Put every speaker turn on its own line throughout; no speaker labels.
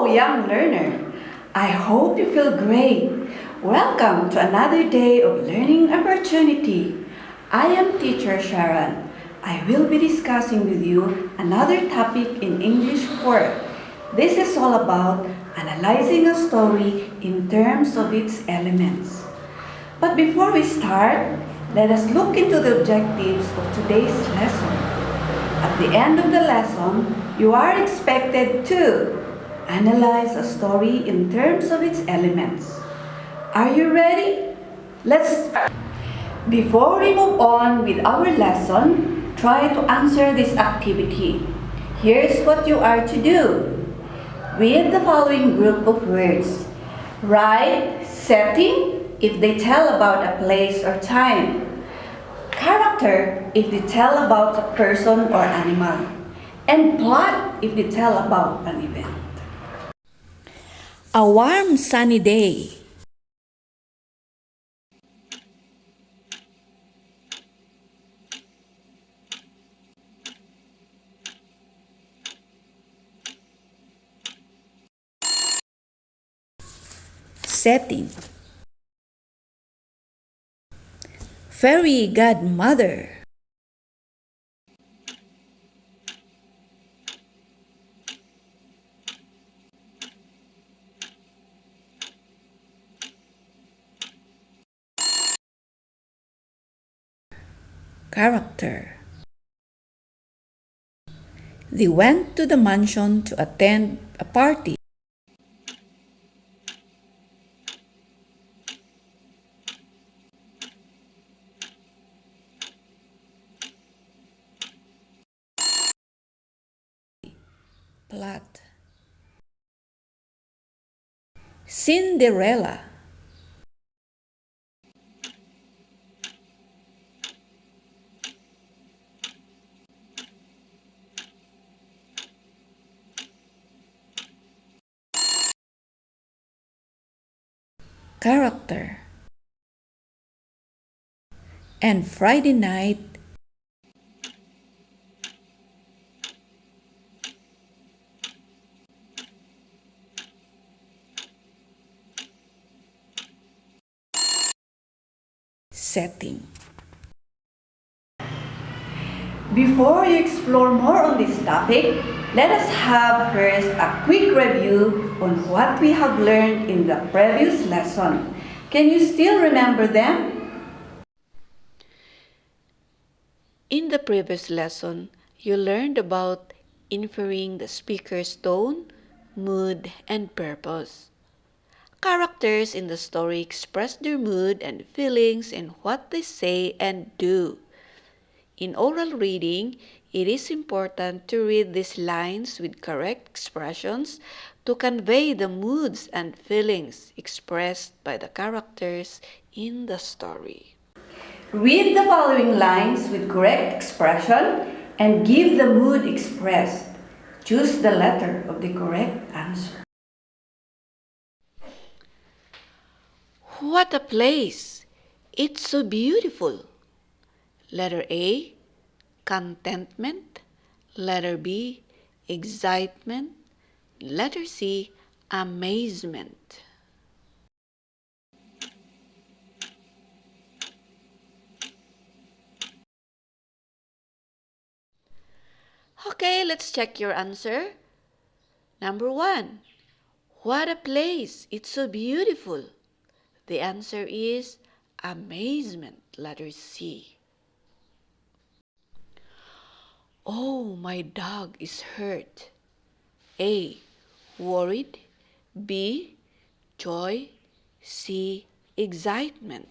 young learner. I hope you feel great. Welcome to another day of learning opportunity. I am teacher Sharon. I will be discussing with you another topic in English 4. This is all about analyzing a story in terms of its elements. But before we start, let us look into the objectives of today's lesson. At the end of the lesson, you are expected to analyze a story in terms of its elements. Are you ready? Let's start. Before we move on with our lesson, try to answer this activity. Here's what you are to do. Read the following group of words. Write setting if they tell about a place or time. Character if they tell about a person or animal. And plot if they tell about an event.
A warm sunny day. Setting. Fairy godmother. Character. They went to the mansion to attend a party. Plot. Cinderella. Character. And Friday night. Setting.
Before you explore more on this topic, let us have first a quick review on what we have learned in the previous lesson. Can you still remember them?
In the previous lesson, you learned about inferring the speaker's tone, mood, and purpose. Characters in the story express their mood and feelings in what they say and do. In oral reading, it is important to read these lines with correct expressions to convey the moods and feelings expressed by the characters in the story.
Read the following lines with correct expression and give the mood expressed. Choose the letter of the correct answer.
What a place! It's so beautiful. Letter A, contentment. Letter B, excitement. Letter C, amazement. Okay, let's check your answer. Number 1, what a place! It's so beautiful. The answer is amazement, letter C. Oh, my dog is hurt. A, worried. B, joy. C, excitement.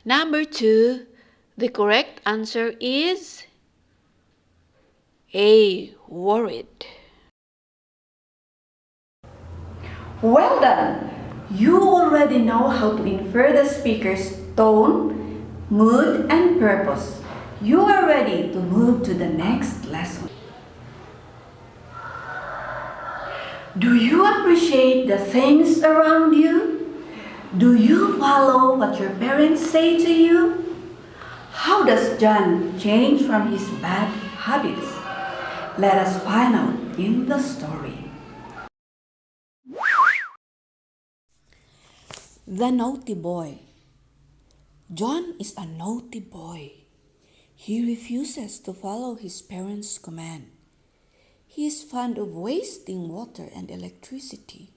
Number 2, the correct answer is A, worried.
Well done! You already know how to infer the speaker's tone, mood, and purpose. You are ready to move to the next lesson. Do you appreciate the things around you? Do you follow what your parents say to you? How does John change from his bad habits. Let us find out in the story. The Naughty Boy. John is a naughty boy. He refuses to follow his parents' command. He is fond of wasting water and electricity.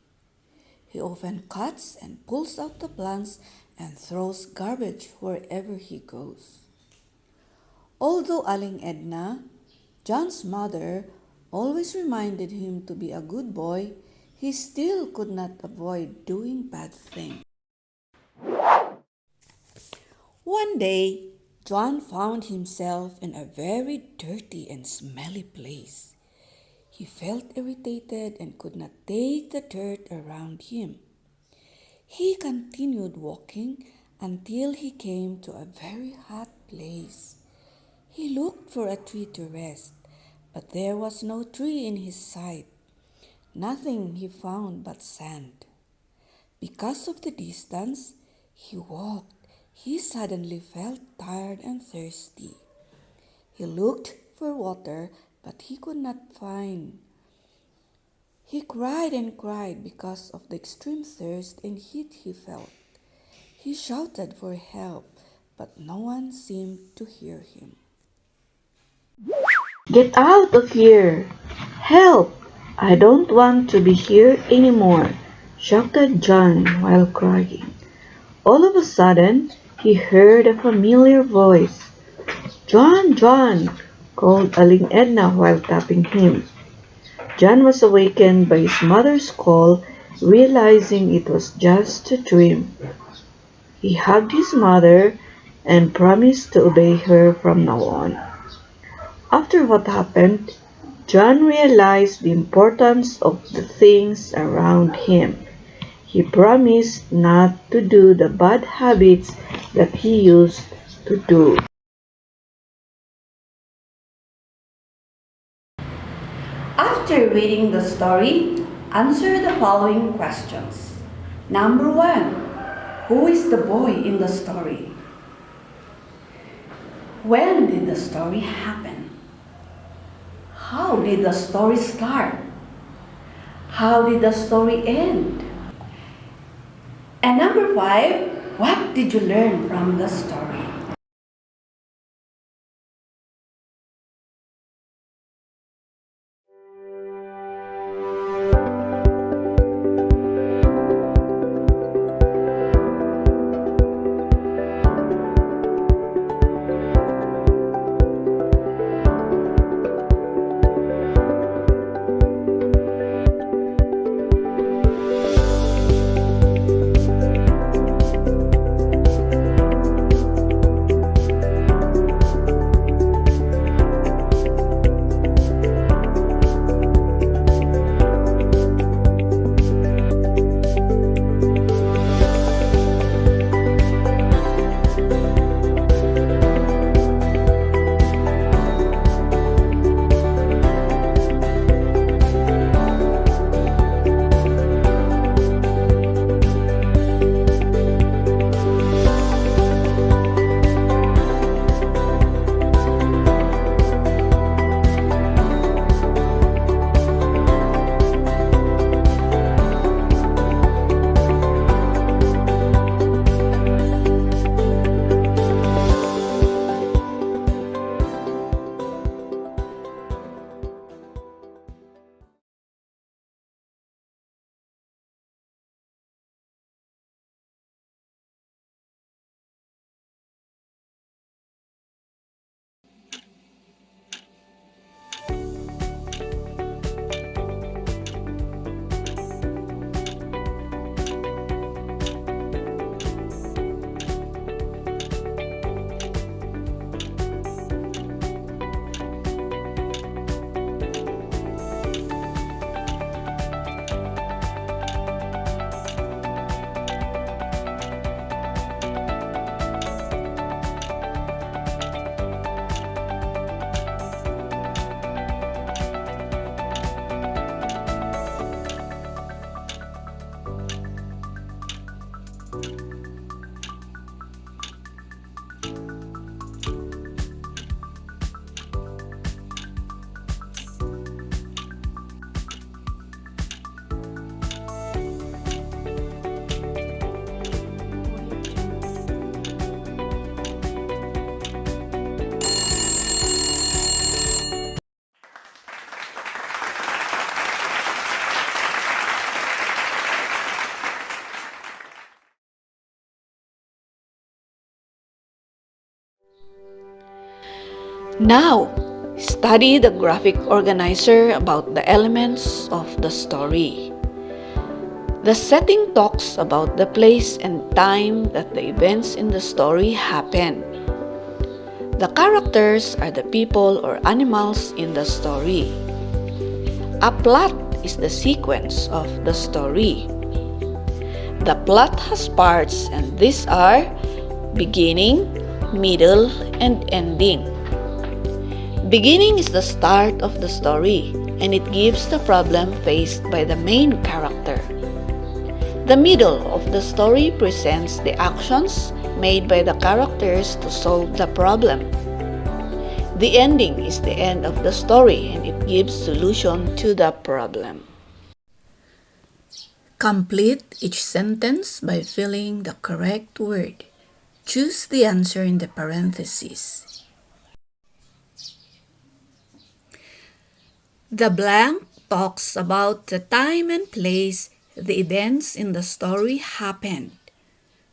He often cuts and pulls out the plants and throws garbage wherever he goes. Although Aling Edna, John's mother, always reminded him to be a good boy, he still could not avoid doing bad things. One day, John found himself in a very dirty and smelly place. He felt irritated and could not take the dirt around him. He continued walking until he came to a very hot place. He looked for a tree to rest, but there was no tree in his sight. Nothing he found but sand. Because of the distance he walked, he suddenly felt tired and thirsty. He looked for water, but he could not find. He cried and cried because of the extreme thirst and heat he felt. He shouted for help, but no one seemed to hear him.
Get out of here! Help! I don't want to be here anymore, shouted John while crying. All of a sudden, he heard a familiar voice. John, John, called Aling Edna while tapping him. John was awakened by his mother's call, realizing it was just a dream. He hugged his mother and promised to obey her from now on. After what happened, John realized the importance of the things around him. He promised not to do the bad habits that he used to do.
After reading the story, answer the following questions. Number 1. Who is the boy in the story? When did the story happen? How did the story start? How did the story end? And number 5, what did you learn from the story?
Now, study the graphic organizer about the elements of the story. The setting talks about the place and time that the events in the story happen. The characters are the people or animals in the story. A plot is the sequence of the story. The plot has parts, and these are beginning, middle, and ending. Beginning is the start of the story, and it gives the problem faced by the main character. The middle of the story presents the actions made by the characters to solve the problem. The ending is the end of the story, and it gives solution to the problem. Complete each sentence by filling the correct word. Choose the answer in the parentheses. The blank talks about the time and place the events in the story happened.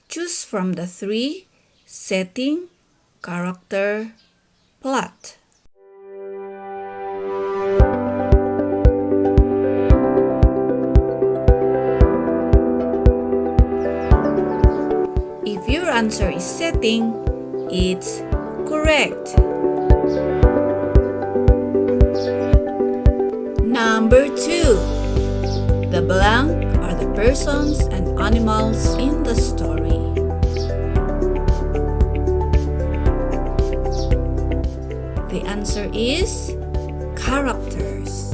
Choose from the three: setting, character, plot. If your answer is setting, it's correct. Number 2. The blank are the persons and animals in the story. The answer is characters.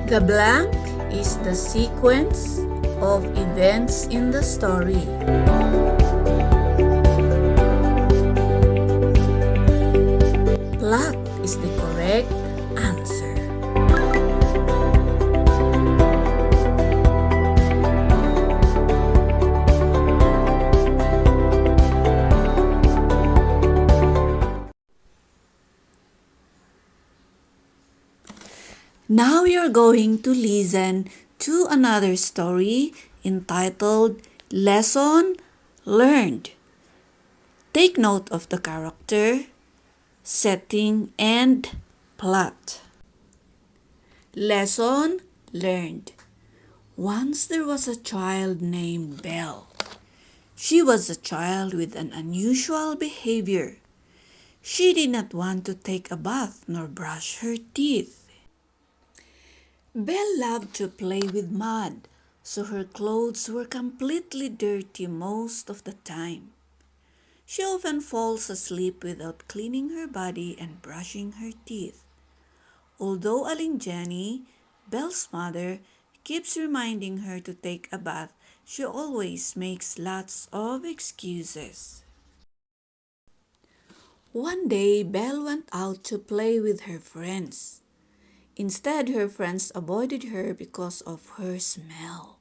The blank is the sequence of events in the story. Plot is the correct answer. Now you're going to listen to another story entitled Lesson Learned. Take note of the character, setting, and plot. Lesson learned. Once there was a child named Belle. She was a child with an unusual behavior. She did not want to take a bath nor brush her teeth. Belle loved to play with mud, so her clothes were completely dirty most of the time. She often falls asleep without cleaning her body and brushing her teeth. Although Aling Jenny, Belle's mother, keeps reminding her to take a bath, she always makes lots of excuses. One day, Belle went out to play with her friends. Instead, her friends avoided her because of her smell.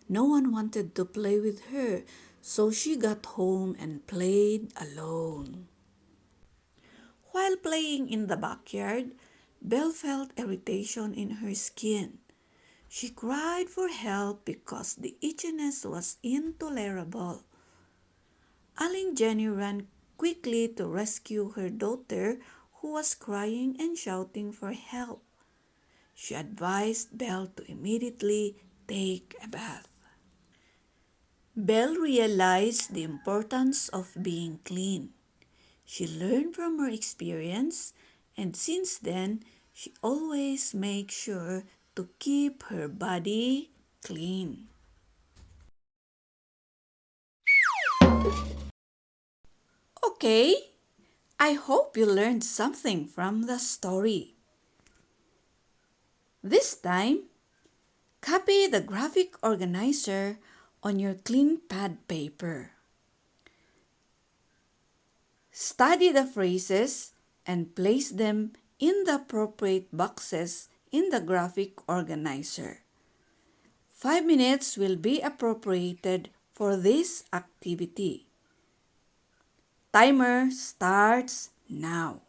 No one wanted to play with her, so she got home and played alone. While playing in the backyard, Belle felt irritation in her skin. She cried for help because the itchiness was intolerable. Aling Jenny ran quickly to rescue her daughter, who was crying and shouting for help. She advised Belle to immediately take a bath. Belle realized the importance of being clean. She learned from her experience, and since then, she always makes sure to keep her body clean. Okay, I hope you learned something from the story. This time, copy the graphic organizer on your clean pad paper. Study the phrases and place them in the appropriate boxes in the graphic organizer. 5 minutes will be appropriated for this activity. Timer starts now.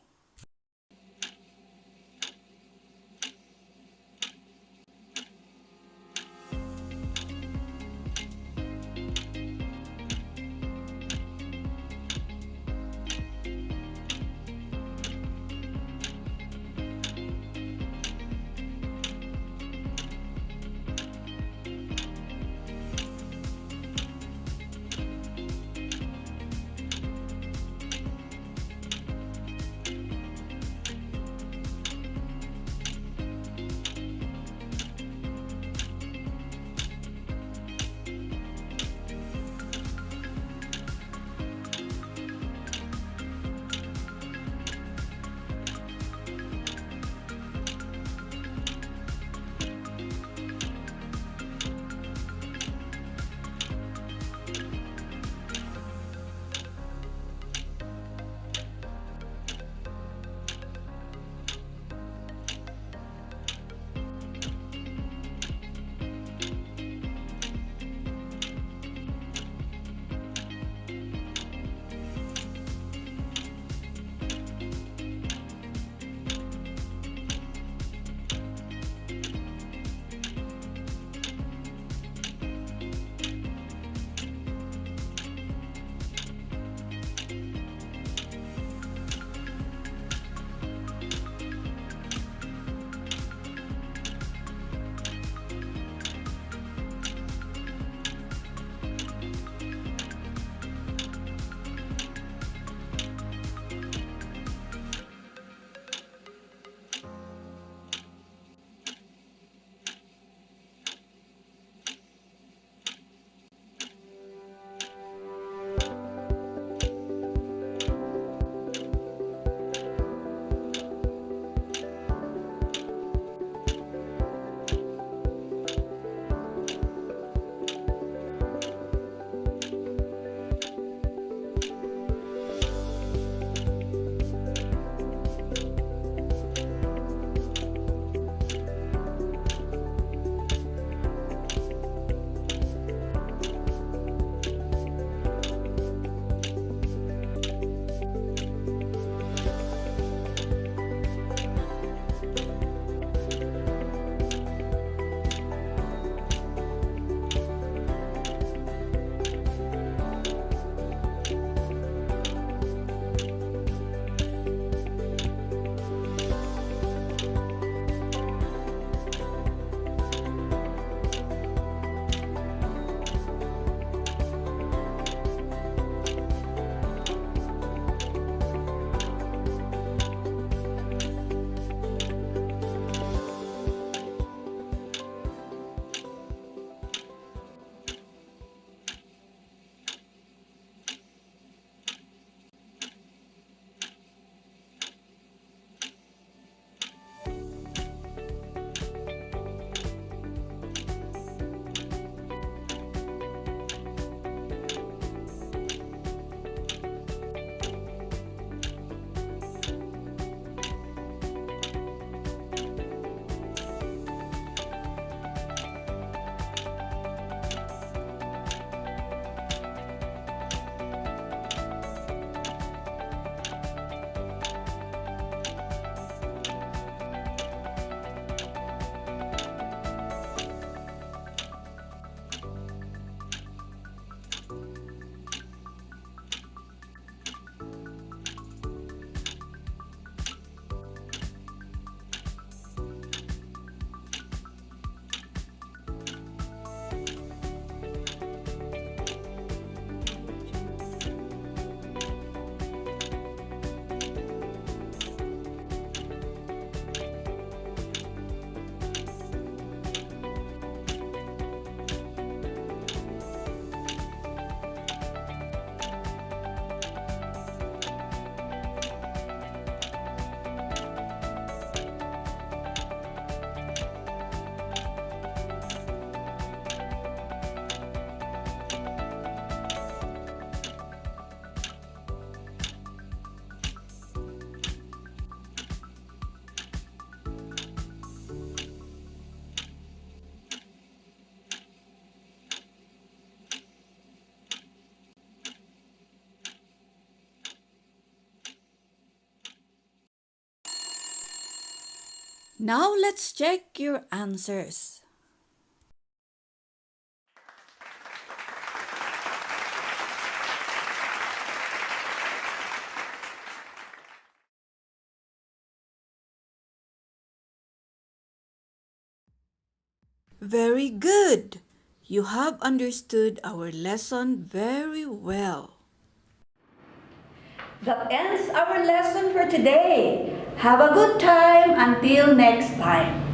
Now let's check your answers. Very good! You have understood our lesson very well. That ends our lesson for today. Have a good time until next time.